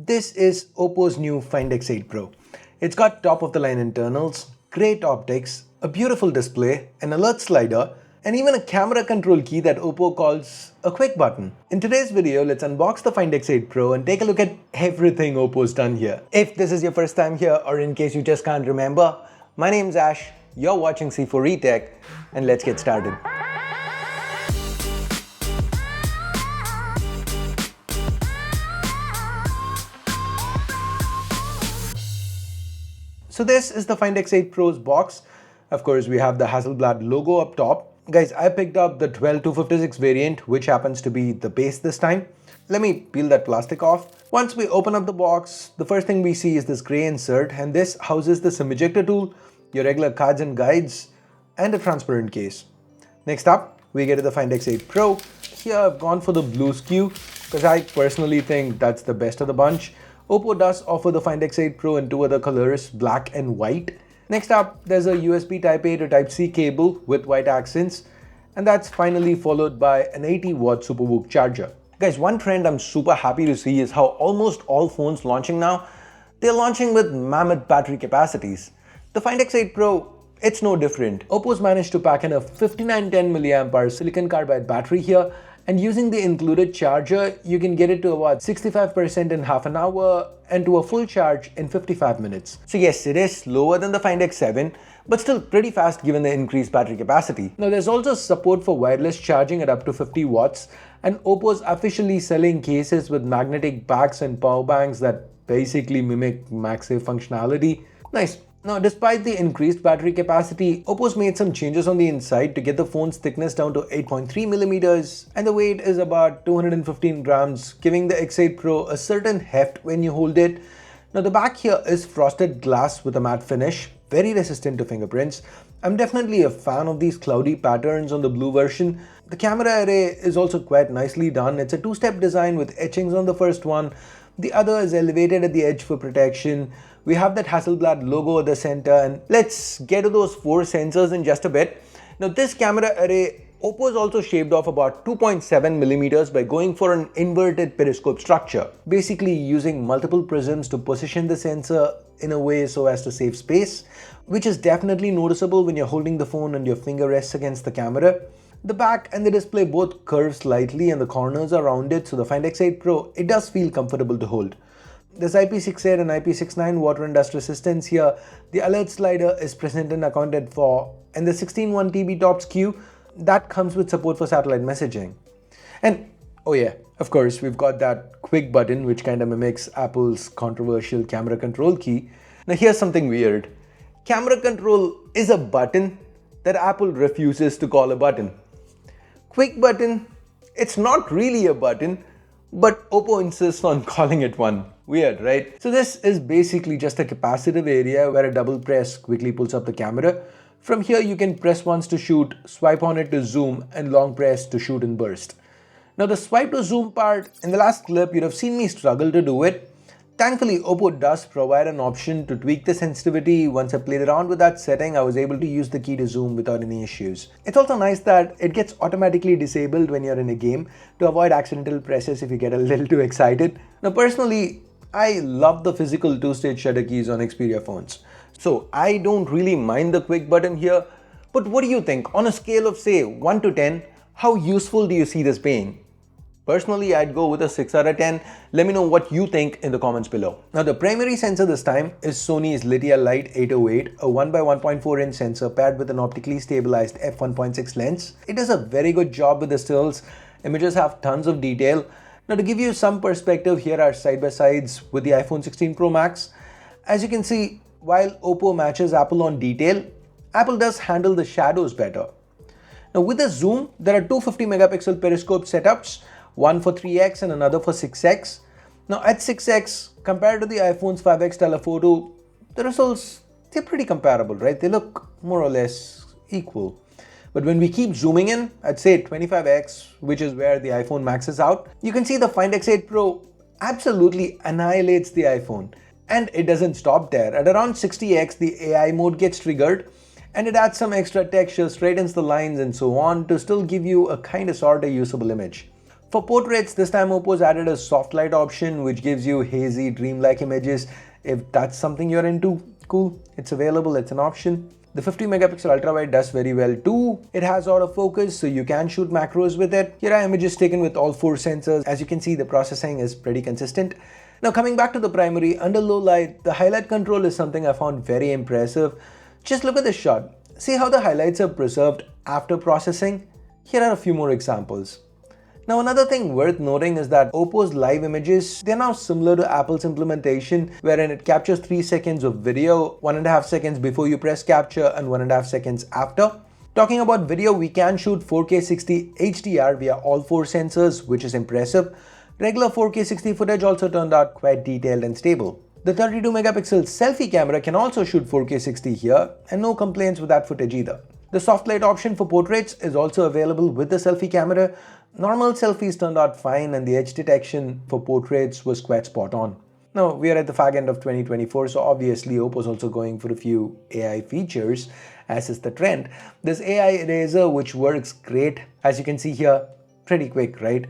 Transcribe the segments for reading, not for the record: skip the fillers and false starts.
This is OPPO's new Find X8 Pro. It's got top-of-the-line internals, great optics, a beautiful display, an alert slider, and even a camera control key that OPPO calls a quick button. In today's video, let's unbox the Find X8 Pro and take a look at everything OPPO's done here. If this is your first time here, or in case you just can't remember, my name's Ash, you're watching C4E Tech, and let's get started. So this is the Find X8 Pro's box. Of course, we have the Hasselblad logo up top. Guys, I picked up the 12256 variant, which happens to be the base this time. Let me peel that plastic off. Once we open up the box, the first thing we see is this gray insert, and this houses the SIM ejector tool, your regular cards and guides, and a transparent case. Next up, we get to the Find X8 Pro. Here I've gone for the blue SKU because I personally think that's the best of the bunch. OPPO does offer the Find X8 Pro in two other colors, black and white. Next up, there's a USB Type-A to Type-C cable with white accents, and that's finally followed by an 80-watt SuperVOOC charger. Guys, one trend I'm super happy to see is how almost all phones launching now, they're launching with mammoth battery capacities. The Find X8 Pro, it's no different. OPPO's managed to pack in a 5910 mAh silicon carbide battery here, and using the included charger, you can get it to about 65% in half an hour and to a full charge in 55 minutes. So yes, it is slower than the Find X7, but still pretty fast given the increased battery capacity. Now there's also support for wireless charging at up to 50 watts, and OPPO's officially selling cases with magnetic backs and power banks that basically mimic MagSafe functionality. Nice. Now, despite the increased battery capacity, OPPO's made some changes on the inside to get the phone's thickness down to 8.3 millimeters, and the weight is about 215 grams, giving the X8 Pro a certain heft when you hold it. Now, the back here is frosted glass with a matte finish, very resistant to fingerprints. I'm definitely a fan of these cloudy patterns on the blue version. The camera array is also quite nicely done. It's a two-step design with etchings on the first one. The other is elevated at the edge for protection. We have that Hasselblad logo at the center, and let's get to those four sensors in just a bit. Now this camera array, OPPO has also shaved off about 2.7 millimeters by going for an inverted periscope structure, basically using multiple prisms to position the sensor in a way so as to save space, which is definitely noticeable when you're holding the phone and your finger rests against the camera. The back and the display both curve slightly and the corners are rounded, so the Find X8 Pro, it does feel comfortable to hold. There's IP68 and IP69 water and dust resistance here. The alert slider is present and accounted for, and the 16.1 TB top SKU, that comes with support for satellite messaging. And oh yeah, of course, we've got that quick button which kind of mimics Apple's controversial camera control key. Now here's something weird. Camera control is a button that Apple refuses to call a button. Quick button, it's not really a button, but OPPO insists on calling it one. Weird, right? So this is basically just a capacitive area where a double press quickly pulls up the camera. From here you can press once to shoot, swipe on it to zoom, and long press to shoot and burst. Now the swipe to zoom part, in the last clip you'd have seen me struggle to do it. Thankfully, OPPO does provide an option to tweak the sensitivity. Once I played around with that setting, I was able to use the key to zoom without any issues. It's also nice that it gets automatically disabled when you're in a game to avoid accidental presses if you get a little too excited. Now personally, I love the physical two-stage shutter keys on Xperia phones. So I don't really mind the quick button here, but what do you think? On a scale of say 1 to 10, how useful do you see this being? Personally, I'd go with a 6 out of 10. Let me know what you think in the comments below. Now, the primary sensor this time is Sony's Lydia Light 808, a 1x1.4 inch sensor paired with an optically stabilized f1.6 lens. It does a very good job with the stills. Images have tons of detail. Now, to give you some perspective, here are side-by-sides with the iPhone 16 Pro Max. As you can see, while OPPO matches Apple on detail, Apple does handle the shadows better. Now, with the zoom, there are two 50 megapixel periscope setups, one for 3x and another for 6x. Now at 6x, compared to the iPhone's 5x telephoto, the results, they're pretty comparable, right? They look more or less equal. But when we keep zooming in, at say 25x, which is where the iPhone maxes out, you can see the Find X8 Pro absolutely annihilates the iPhone. And it doesn't stop there. At around 60x, the AI mode gets triggered, and it adds some extra texture, straightens the lines and so on to still give you a kind of sort of usable image. For portraits, this time OPPO's added a soft light option which gives you hazy, dreamlike images. If that's something you're into, cool, it's available, it's an option. The 50 megapixel ultra wide does very well too. It has autofocus, so you can shoot macros with it. Here are images taken with all 4 sensors. As you can see, the processing is pretty consistent. Now coming back to the primary, under low light, the highlight control is something I found very impressive. Just look at this shot. See how the highlights are preserved after processing? Here are a few more examples. Now another thing worth noting is that OPPO's live images, they're now similar to Apple's implementation, wherein it captures 3 seconds of video, 1.5 seconds before you press capture and 1.5 seconds after. Talking about video, we can shoot 4K 60 HDR via all 4 sensors, which is impressive. Regular 4K 60 footage also turned out quite detailed and stable. The 32 megapixel selfie camera can also shoot 4K 60 here, and no complaints with that footage either. The soft light option for portraits is also available with the selfie camera. Normal selfies turned out fine and the edge detection for portraits was quite spot on. Now we are at the fag end of 2024, so obviously OPPO's also going for a few AI features, as is the trend. There's AI eraser which works great, as you can see here, pretty quick, right?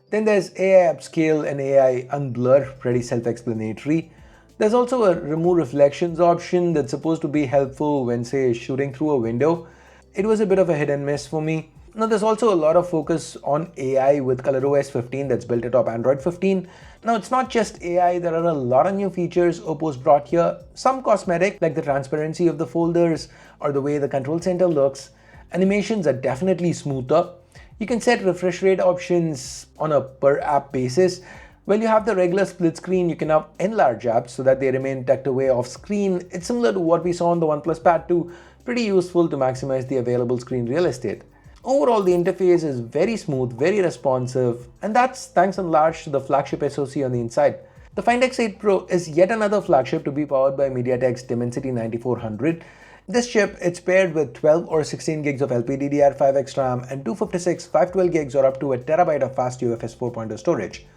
Then there's AI upscale and AI unblur, pretty self-explanatory. There's also a remove reflections option that's supposed to be helpful when, say, shooting through a window. It was a bit of a hit and miss for me. Now there's also a lot of focus on AI with ColorOS 15 that's built atop Android 15. Now it's not just AI, there are a lot of new features OPPO's brought here. Some cosmetic, like the transparency of the folders or the way the control center looks. Animations are definitely smoother. You can set refresh rate options on a per app basis. While you have the regular split screen, you can now enlarge apps so that they remain tucked away off screen. It's similar to what we saw on the OnePlus Pad 2, pretty useful to maximize the available screen real estate. Overall, the interface is very smooth, very responsive, and that's thanks in large to the flagship SoC on the inside. The Find X8 Pro is yet another flagship to be powered by MediaTek's Dimensity 9400. This chip, it's paired with 12 or 16 gigs of LPDDR5X RAM and 256, 512 gigs or up to a terabyte of fast UFS 4.0 storage.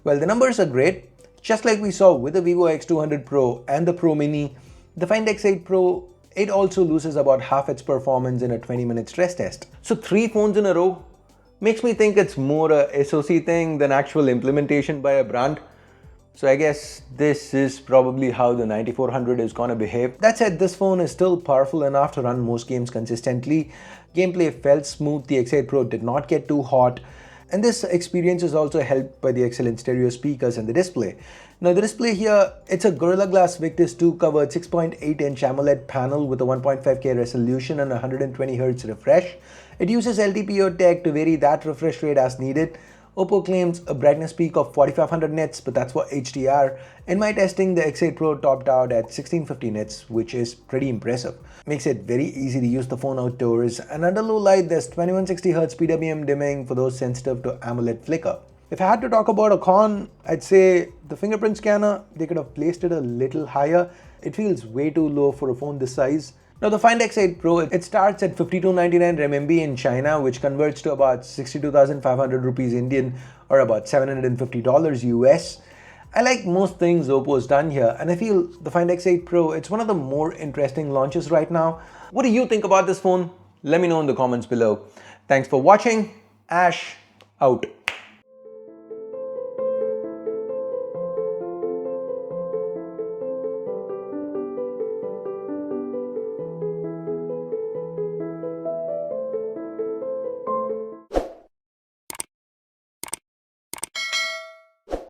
Well, the numbers are great. Just like we saw with the Vivo X200 Pro and the Pro Mini, the Find X8 Pro, it also loses about half its performance in a 20-minute stress test. So 3 phones in a row makes me think it's more a SoC thing than actual implementation by a brand. So I guess this is probably how the 9400 is gonna behave. That said, this phone is still powerful enough to run most games consistently. Gameplay felt smooth, the X8 Pro did not get too hot. And this experience is also helped by the excellent stereo speakers and the display. Now the display here, it's a Gorilla Glass Victus 2 covered 6.8-inch AMOLED panel with a 1.5K resolution and 120Hz refresh. It uses LTPO tech to vary that refresh rate as needed. OPPO claims a brightness peak of 4500 nits, but that's for HDR. In my testing, the X8 Pro topped out at 1650 nits, which is pretty impressive. Makes it very easy to use the phone outdoors, and under low light, there's 2160Hz PWM dimming for those sensitive to AMOLED flicker. If I had to talk about a con, I'd say the fingerprint scanner, they could have placed it a little higher. It feels way too low for a phone this size. Now the Find X8 Pro, it starts at 5299 RMB in China, which converts to about 62,500 rupees Indian or about $750 US. I like most things OPPO's done here, and I feel the Find X8 Pro, it's one of the more interesting launches right now. What do you think about this phone? Let me know in the comments below. Thanks for watching. Ash out.